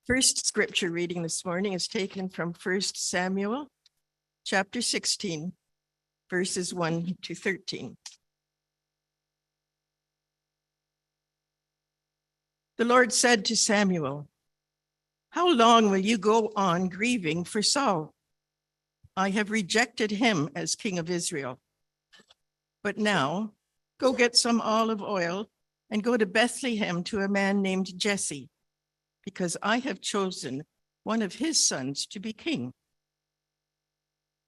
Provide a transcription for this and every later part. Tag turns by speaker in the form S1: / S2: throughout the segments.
S1: First scripture reading this morning is taken from 1 Samuel chapter 16, verses 1 to 13. The Lord said to Samuel, "How long will you go on grieving for Saul? I have rejected him as king of Israel. But now go get some olive oil and go to Bethlehem to a man named Jesse, because I have chosen one of his sons to be king."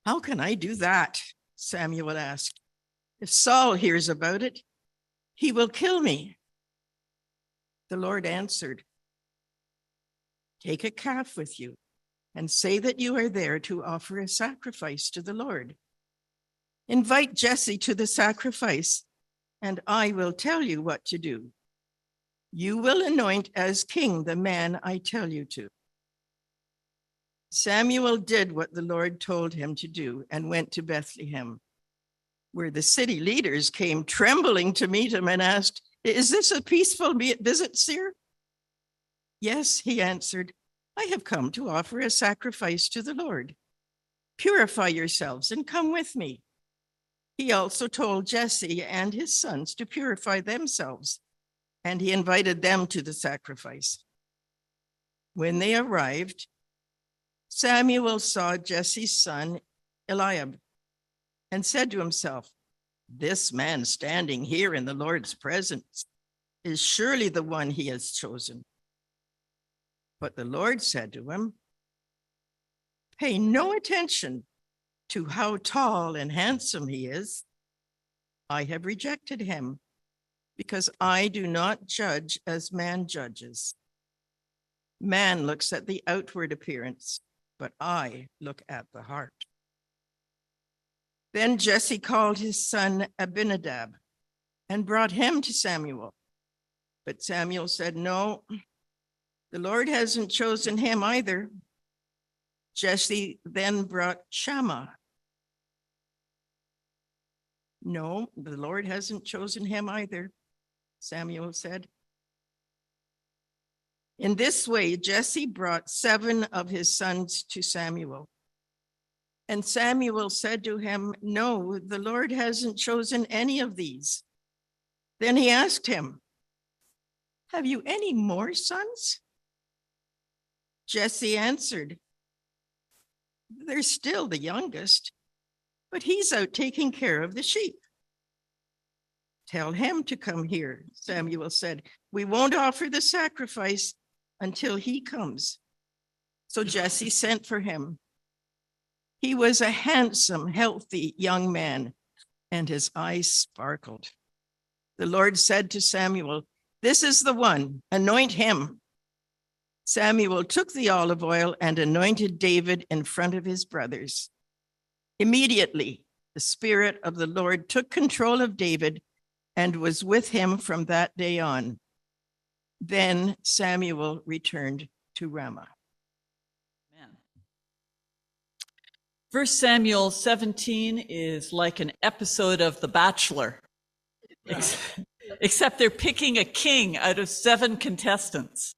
S1: "How can I do that?" Samuel asked. "If Saul hears about it, he will kill me." The Lord answered, "Take a calf with you and say that you are there to offer a sacrifice to the Lord. Invite Jesse to the sacrifice, and I will tell you what to do. You will anoint as king the man I tell you to." Samuel did what the Lord told him to do and went to Bethlehem, where the city leaders came trembling to meet him and asked, "Is this a peaceful visit, sir?" "Yes," he answered, "I have come to offer a sacrifice to the Lord. Purify yourselves and come with me." He also told Jesse and his sons to purify themselves, and he invited them to the sacrifice. When they arrived, Samuel saw Jesse's son Eliab and said to himself, "This man standing here in the Lord's presence is surely the one he has chosen." But the Lord said to him, "Pay no attention to how tall and handsome he is. I have rejected him, because I do not judge as man judges. Man looks at the outward appearance, but I look at the heart." Then Jesse called his son Abinadab and brought him to Samuel. But Samuel said, "No, the Lord hasn't chosen him either." Jesse then brought Shammah. "No, the Lord hasn't chosen him either," Samuel said. In this way, Jesse brought 7 of his sons to Samuel. And Samuel said to him, "No, the Lord hasn't chosen any of these." Then he asked him, "Have you any more sons?" Jesse answered, "They're still the youngest, but he's out taking care of the sheep." "Tell him to come here," Samuel said. "We won't offer the sacrifice until he comes." So Jesse sent for him. He was a handsome, healthy young man, and his eyes sparkled. The Lord said to Samuel, "This is the one, anoint him." Samuel took the olive oil and anointed David in front of his brothers. Immediately, the Spirit of the Lord took control of David and was with him from that day on. Then Samuel returned to Ramah.
S2: Amen. 1 Samuel 17 is like an episode of The Bachelor, except they're picking a king out of 7 contestants.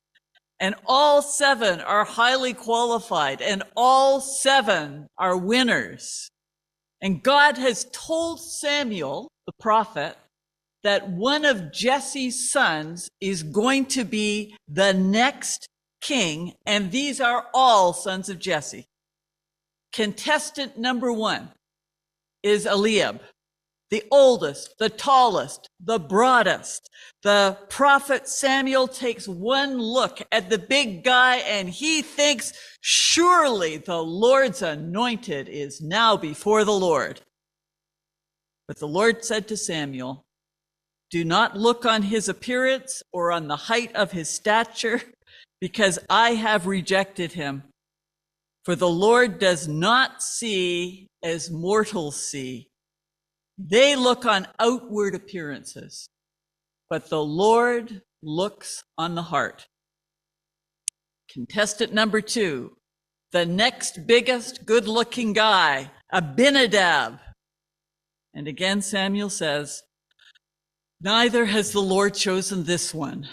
S2: And all 7 are highly qualified, and all 7 are winners. And God has told Samuel, the prophet, that one of Jesse's sons is going to be the next king, and these are all sons of Jesse. Contestant number 1 is Eliab, the oldest, the tallest, the broadest. The prophet Samuel takes one look at the big guy and he thinks, surely the Lord's anointed is now before the Lord. But the Lord said to Samuel, "Do not look on his appearance or on the height of his stature, because I have rejected him. For the Lord does not see as mortals see. They look on outward appearances, but the Lord looks on the heart." Contestant number 2, the next biggest good-looking guy, Abinadab. And again, Samuel says, "Neither has the Lord chosen this one."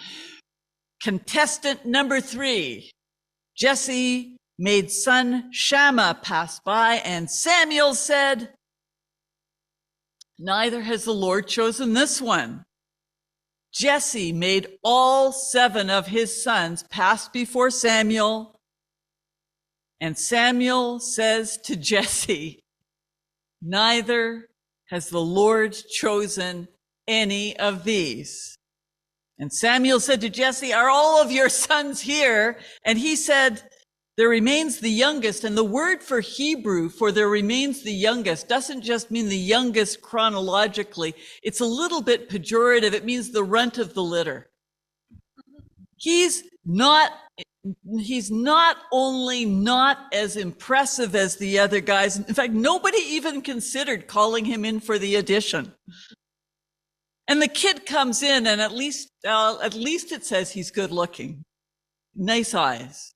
S2: Contestant number 3, Jesse made son Shammah pass by, and Samuel said, neither has the Lord chosen this one. Jesse made all 7 of his sons pass before Samuel, and Samuel says to Jesse, neither has the Lord chosen any of these. And Samuel said to Jesse, are all of your sons here? And he said, there remains the youngest. And the word for Hebrew for there remains the youngest doesn't just mean the youngest chronologically. It's a little bit pejorative. It means the runt of the litter. He's not only not as impressive as the other guys. In fact, nobody even considered calling him in for the audition. And the kid comes in, and at least it says he's good looking. Nice eyes.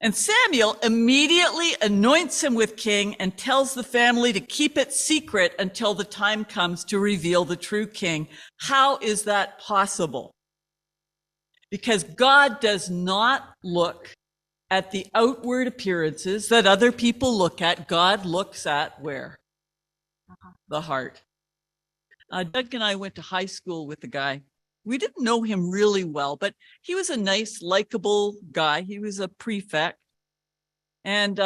S2: And Samuel immediately anoints him with king and tells the family to keep it secret until the time comes to reveal the true king. How is that possible? Because God does not look at the outward appearances that other people look at. God looks at where? The heart. Doug and I went to high school with a guy. We didn't know him really well, but he was a nice, likable guy. He was a prefect. And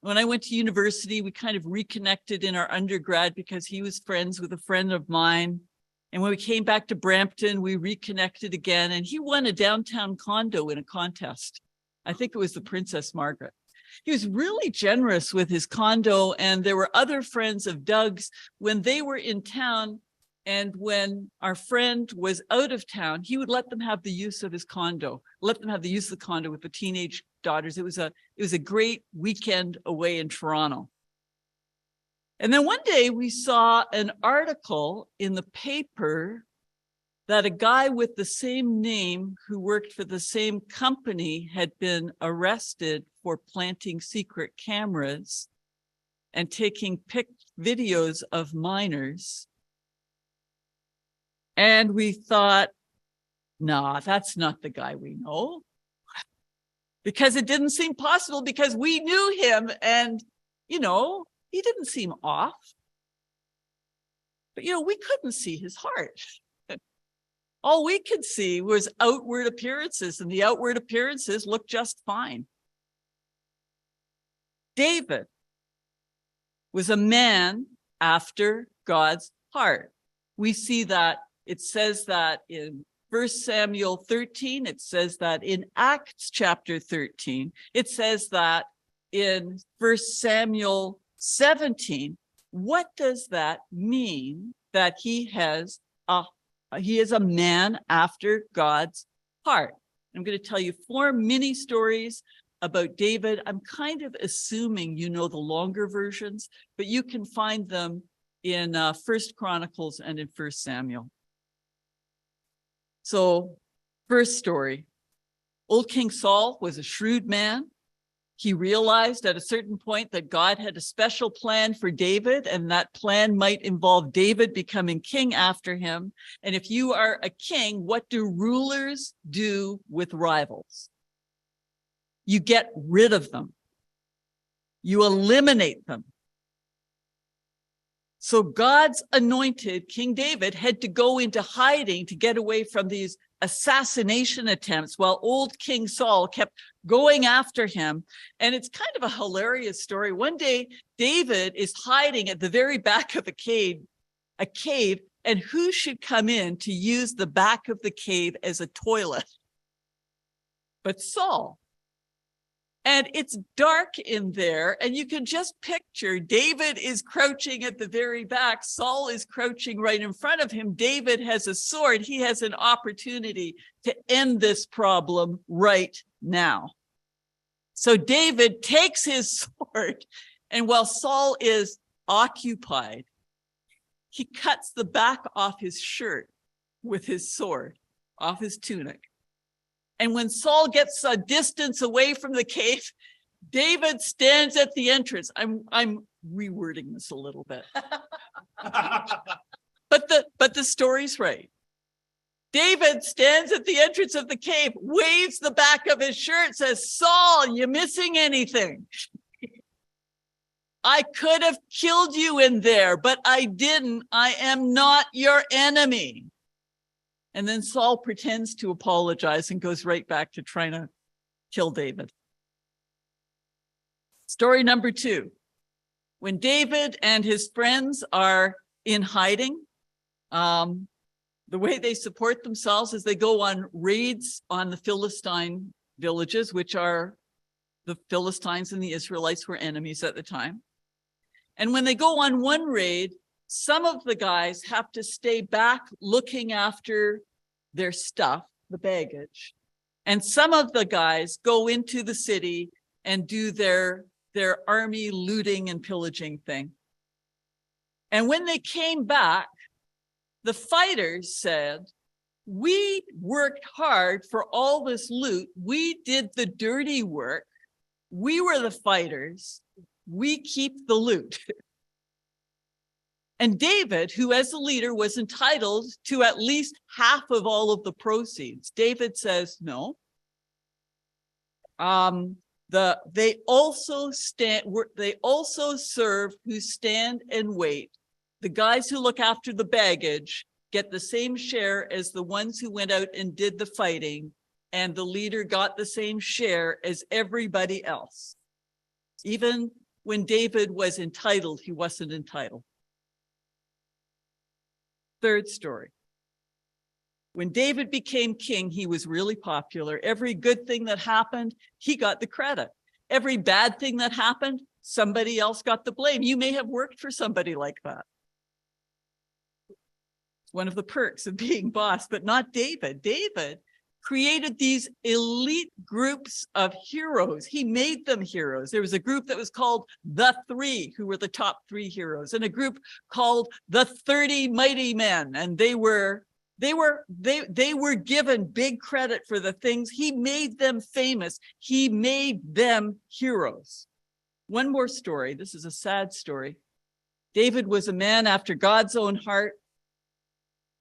S2: when I went to university, we kind of reconnected in our undergrad because he was friends with a friend of mine. And when we came back to Brampton, we reconnected again. And he won a downtown condo in a contest. I think it was the Princess Margaret. He was really generous with his condo. And there were other friends of Doug's when they were in town. And when our friend was out of town, he would let them have the use of his condo, let them have the use of the condo with the teenage daughters. It was a great weekend away in Toronto. And then one day we saw an article in the paper that a guy with the same name who worked for the same company had been arrested for planting secret cameras and taking videos of minors. And we thought, no, that's not the guy we know. Because it didn't seem possible because we knew him and, he didn't seem off. But, we couldn't see his heart. All we could see was outward appearances, and the outward appearances looked just fine. David was a man after God's heart. We see that. It says that in 1 Samuel 13. It says that in Acts chapter 13. It says that in 1 Samuel 17. What does that mean that he is a man after God's heart? I'm going to tell you 4 mini stories about David. I'm kind of assuming you know the longer versions, but you can find them in 1 Chronicles and in 1 Samuel. So, first story. Old King Saul was a shrewd man. He realized at a certain point that God had a special plan for David, and that plan might involve David becoming king after him. And if you are a king, what do rulers do with rivals? You get rid of them. You eliminate them. So God's anointed King David had to go into hiding to get away from these assassination attempts while old King Saul kept going after him. And it's kind of a hilarious story. One day, David is hiding at the very back of a cave, and who should come in to use the back of the cave as a toilet? But Saul. And it's dark in there, and you can just picture David is crouching at the very back. Saul is crouching right in front of him. David has a sword. He has an opportunity to end this problem right now. So David takes his sword, and while Saul is occupied, he cuts the back off his shirt with his sword, off his tunic. And when Saul gets a distance away from the cave, David stands at the entrance. I'm rewording this a little bit. But the story's right. David stands at the entrance of the cave, waves the back of his shirt, says, Saul, you missing anything? I could have killed you in there, but I didn't. I am not your enemy. And then Saul pretends to apologize and goes right back to trying to kill David. Story number 2. When David and his friends are in hiding, the way they support themselves is they go on raids on the Philistine villages, which are the Philistines and the Israelites were enemies at the time. And when they go on one raid, some of the guys have to stay back looking after their stuff, the baggage. And some of the guys go into the city and do their army looting and pillaging thing. And when they came back, the fighters said, we worked hard for all this loot. We did the dirty work. We were the fighters. We keep the loot. And David, who as a leader was entitled to at least half of all of the proceeds, David says, no. They also serve who stand and wait. The guys who look after the baggage get the same share as the ones who went out and did the fighting, and the leader got the same share as everybody else. Even when David was entitled, he wasn't entitled. Third story. When David became king, he was really popular. Every good thing that happened, he got the credit. Every bad thing that happened, somebody else got the blame. You may have worked for somebody like that. One of the perks of being boss, but not David. David created these elite groups of heroes. He made them heroes. There was a group that was called the Three, who were the top 3 heroes, and a group called the 30 Mighty Men. And they were given big credit for the things. He made them famous. He made them heroes. One more story. This is a sad story. David was a man after God's own heart,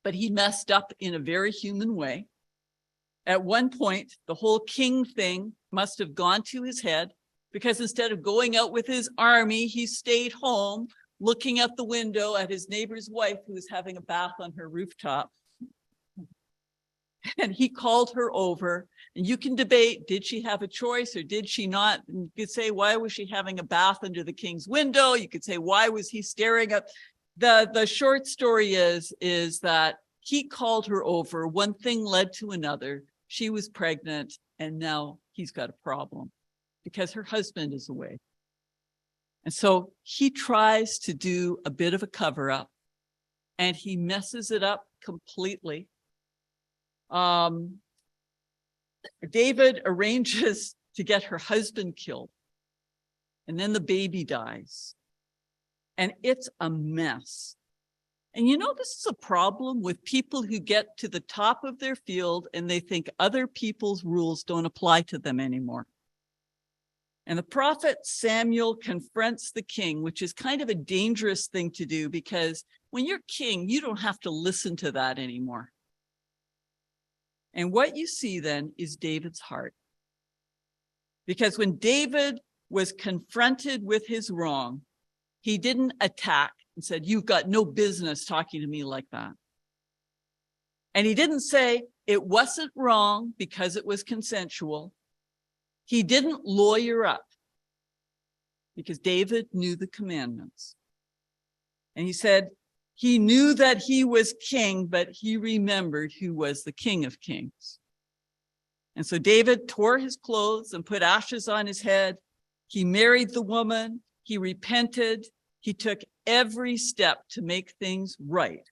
S2: but he messed up in a very human way. At one point, the whole king thing must have gone to his head, because instead of going out with his army, he stayed home looking out the window at his neighbor's wife who was having a bath on her rooftop. And he called her over, and you can debate, did she have a choice or did she not? And you could say, why was she having a bath under the king's window? You could say, why was he staring up? The short story is that he called her over. One thing led to another. She was pregnant, and now he's got a problem because her husband is away. And so he tries to do a bit of a cover-up, and he messes it up completely. David arranges to get her husband killed, and then the baby dies, and it's a mess. And you know, this is a problem with people who get to the top of their field and they think other people's rules don't apply to them anymore. And the prophet Samuel confronts the king, which is kind of a dangerous thing to do, because when you're king, you don't have to listen to that anymore. And what you see then is David's heart. Because when David was confronted with his wrong, he didn't attack and said, you've got no business talking to me like that. And he didn't say it wasn't wrong because it was consensual. He didn't lawyer up, because David knew the commandments. And he said he knew that he was king, but he remembered who was the King of Kings. And so David tore his clothes and put ashes on his head. He married the woman. He repented. He took every step to make things right.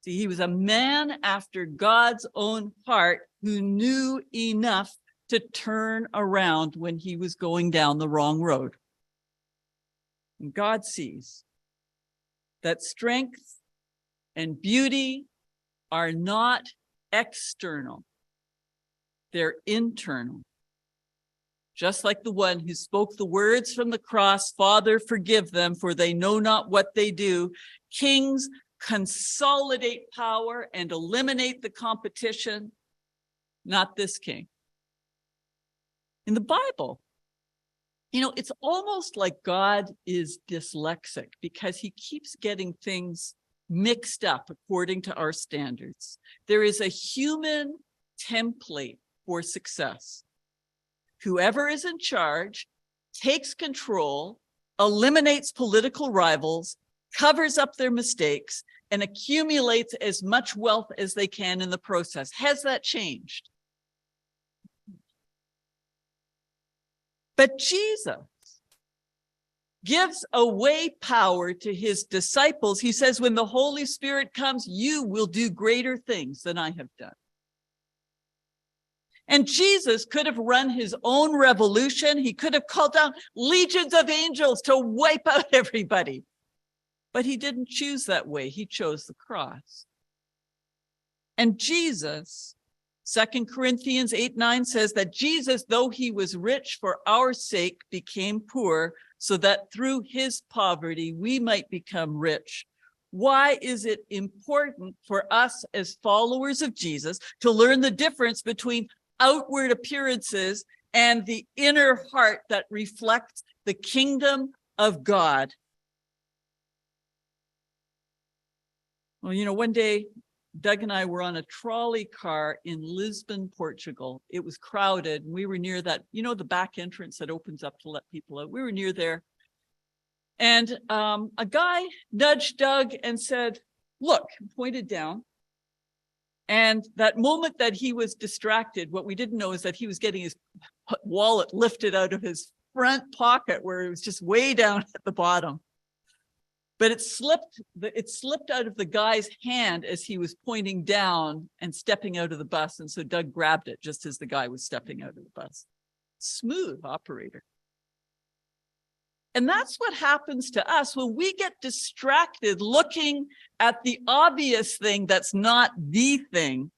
S2: See, he was a man after God's own heart who knew enough to turn around when he was going down the wrong road. And God sees that strength and beauty are not external, they're internal. Just like the one who spoke the words from the cross, Father, forgive them, for they know not what they do. Kings consolidate power and eliminate the competition. Not this king. In the Bible, it's almost like God is dyslexic because he keeps getting things mixed up according to our standards. There is a human template for success. Whoever is in charge takes control, eliminates political rivals, covers up their mistakes, and accumulates as much wealth as they can in the process. Has that changed? But Jesus gives away power to his disciples. He says, when the Holy Spirit comes, you will do greater things than I have done. And Jesus could have run his own revolution. He could have called down legions of angels to wipe out everybody. But he didn't choose that way. He chose the cross. And Jesus, 2 Corinthians 8:9 says that Jesus, though he was rich for our sake, became poor so that through his poverty we might become rich. Why is it important for us as followers of Jesus to learn the difference between outward appearances and the inner heart that reflects the kingdom of God? Well, one day, Doug and I were on a trolley car in Lisbon, Portugal. It was crowded. And we were near that, the back entrance that opens up to let people out. We were near there. And a guy nudged Doug and said, look, pointed down. And that moment that he was distracted, what we didn't know is that he was getting his wallet lifted out of his front pocket where it was just way down at the bottom. But it slipped out of the guy's hand as he was pointing down and stepping out of the bus. And so Doug grabbed it just as the guy was stepping out of the bus. Smooth operator. And that's what happens to us when we get distracted looking at the obvious thing that's not the thing,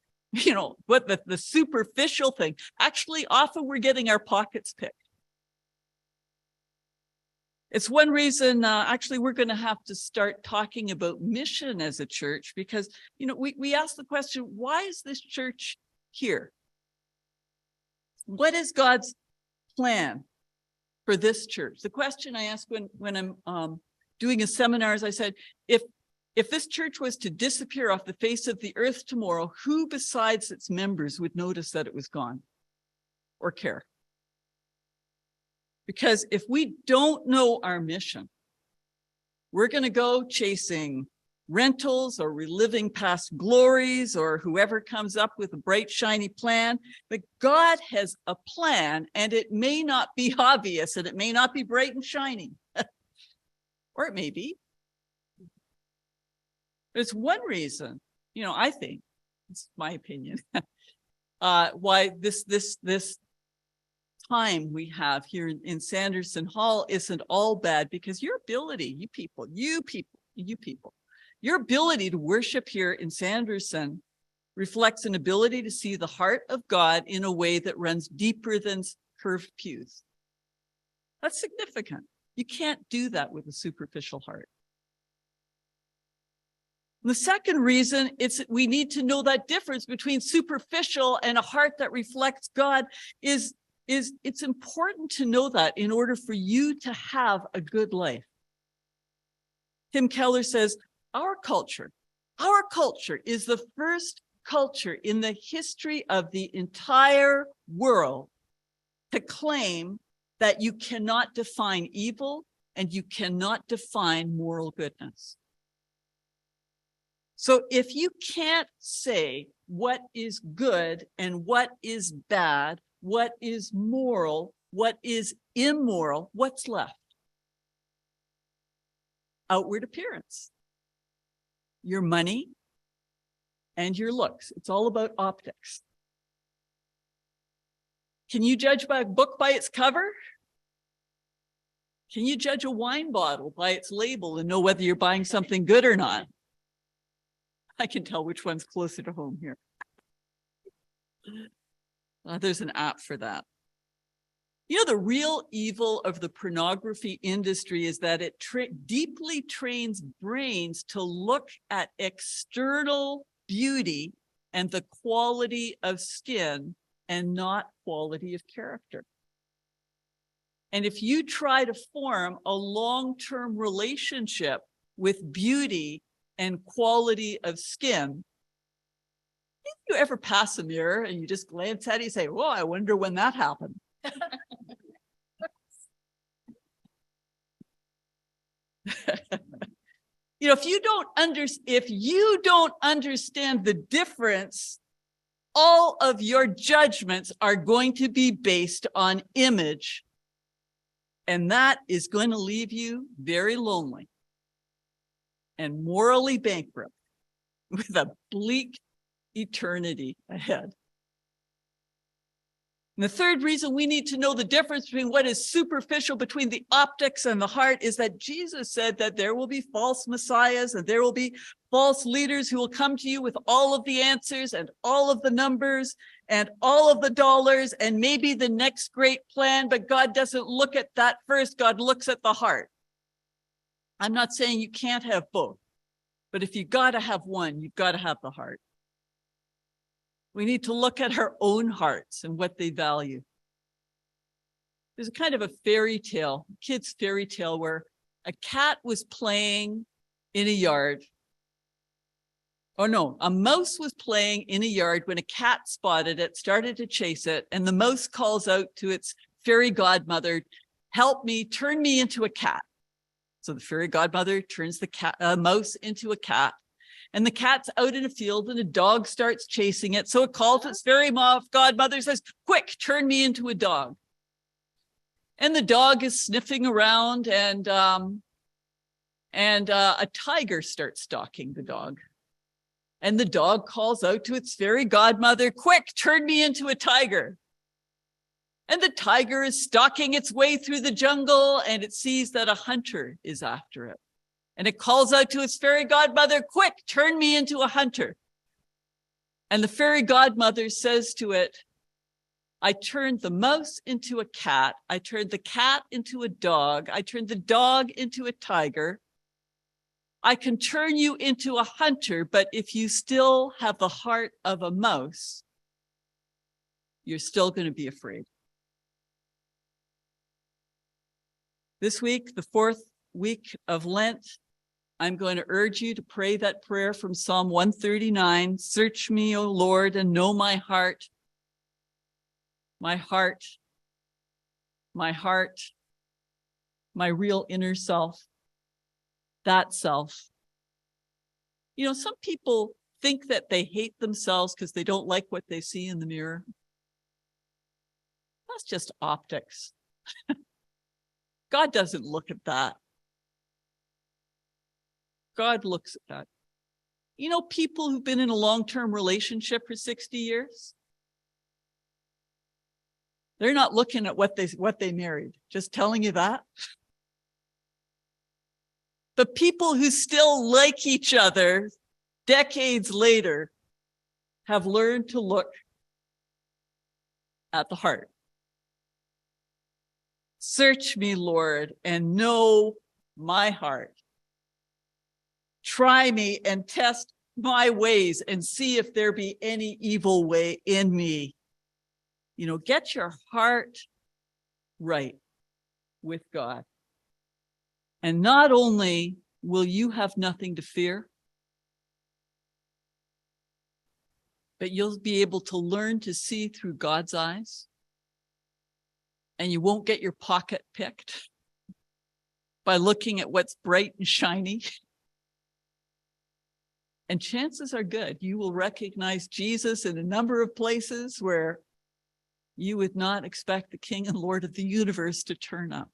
S2: what the superficial thing. Actually, often we're getting our pockets picked. It's one reason, actually, we're going to have to start talking about mission as a church because, we ask the question, why is this church here? What is God's plan for this church? The question I ask when I'm doing a seminar is I said, if this church was to disappear off the face of the earth tomorrow, who besides its members would notice that it was gone or care? Because if we don't know our mission, we're going to go chasing rentals or reliving past glories or whoever comes up with a bright, shiny plan. But God has a plan, and it may not be obvious, and it may not be bright and shiny, or it may be. There's one reason, I think, it's my opinion, why this time we have here in Sanderson Hall isn't all bad, because your ability, you people, your ability to worship here in Sanderson reflects an ability to see the heart of God in a way that runs deeper than curved pews. That's significant. You can't do that with a superficial heart. And the second reason we need to know that difference between superficial and a heart that reflects God is it's important to know that in order for you to have a good life. Tim Keller says, our culture is the first culture in the history of the entire world to claim that you cannot define evil and you cannot define moral goodness. So if you can't say what is good and what is bad, what is moral, what is immoral, what's left? Outward appearance, your money, and your looks. It's all about optics. Can you judge a book by its cover? Can you judge a wine bottle by its label and know whether you're buying something good or not? I can tell which one's closer to home here. There's an app for that. You know, the real evil of the pornography industry is that it deeply trains brains to look at external beauty and the quality of skin and not quality of character. And if you try to form a long-term relationship with beauty and quality of skin, if you ever pass a mirror and you just glance at it, you say, "Well, I wonder when that happened." You know, if you don't understand the difference, all of your judgments are going to be based on image, and that is going to leave you very lonely and morally bankrupt with a bleak eternity ahead. And the third reason we need to know the difference between what is superficial, between the optics and the heart, is that Jesus said that there will be false messiahs and there will be false leaders who will come to you with all of the answers and all of the numbers and all of the dollars and maybe the next great plan, but God doesn't look at that first. God looks at the heart. I'm not saying you can't have both, but if you got to have one, you've got to have the heart. We need to look at our own hearts and what they value. There's a kind of a fairy tale, kid's fairy tale, where a cat was playing in a yard. Oh no, a mouse was playing in a yard when a cat spotted it, started to chase it, and the mouse calls out to its fairy godmother, "Help me, turn me into a cat." So the fairy godmother turns the mouse into a cat. And the cat's out in a field and a dog starts chasing it. So it calls its fairy godmother, says, "Quick, turn me into a dog." And the dog is sniffing around and a tiger starts stalking the dog. And the dog calls out to its fairy godmother, "Quick, turn me into a tiger." And the tiger is stalking its way through the jungle and it sees that a hunter is after it. And it calls out to its fairy godmother, "Quick, turn me into a hunter." And the fairy godmother says to it, "I turned the mouse into a cat. I turned the cat into a dog. I turned the dog into a tiger. I can turn you into a hunter, but if you still have the heart of a mouse, you're still going to be afraid." This week, the fourth week of Lent, I'm going to urge you to pray that prayer from Psalm 139. "Search me, O Lord, and know my heart. My heart, my heart, my real inner self, that self." You know, some people think that they hate themselves because they don't like what they see in the mirror. That's just optics. God doesn't look at that. God looks at that. You know, people who've been in a long-term relationship for 60 years, they're not looking at what they married. Just telling you that. The people who still like each other decades later have learned to look at the heart. "Search me, Lord, and know my heart. Try me and test my ways and see if there be any evil way in me." You know, get your heart right with God. And not only will you have nothing to fear, but you'll be able to learn to see through God's eyes. And you won't get your pocket picked by looking at what's bright and shiny. And chances are good you will recognize Jesus in a number of places where you would not expect the King and Lord of the universe to turn up.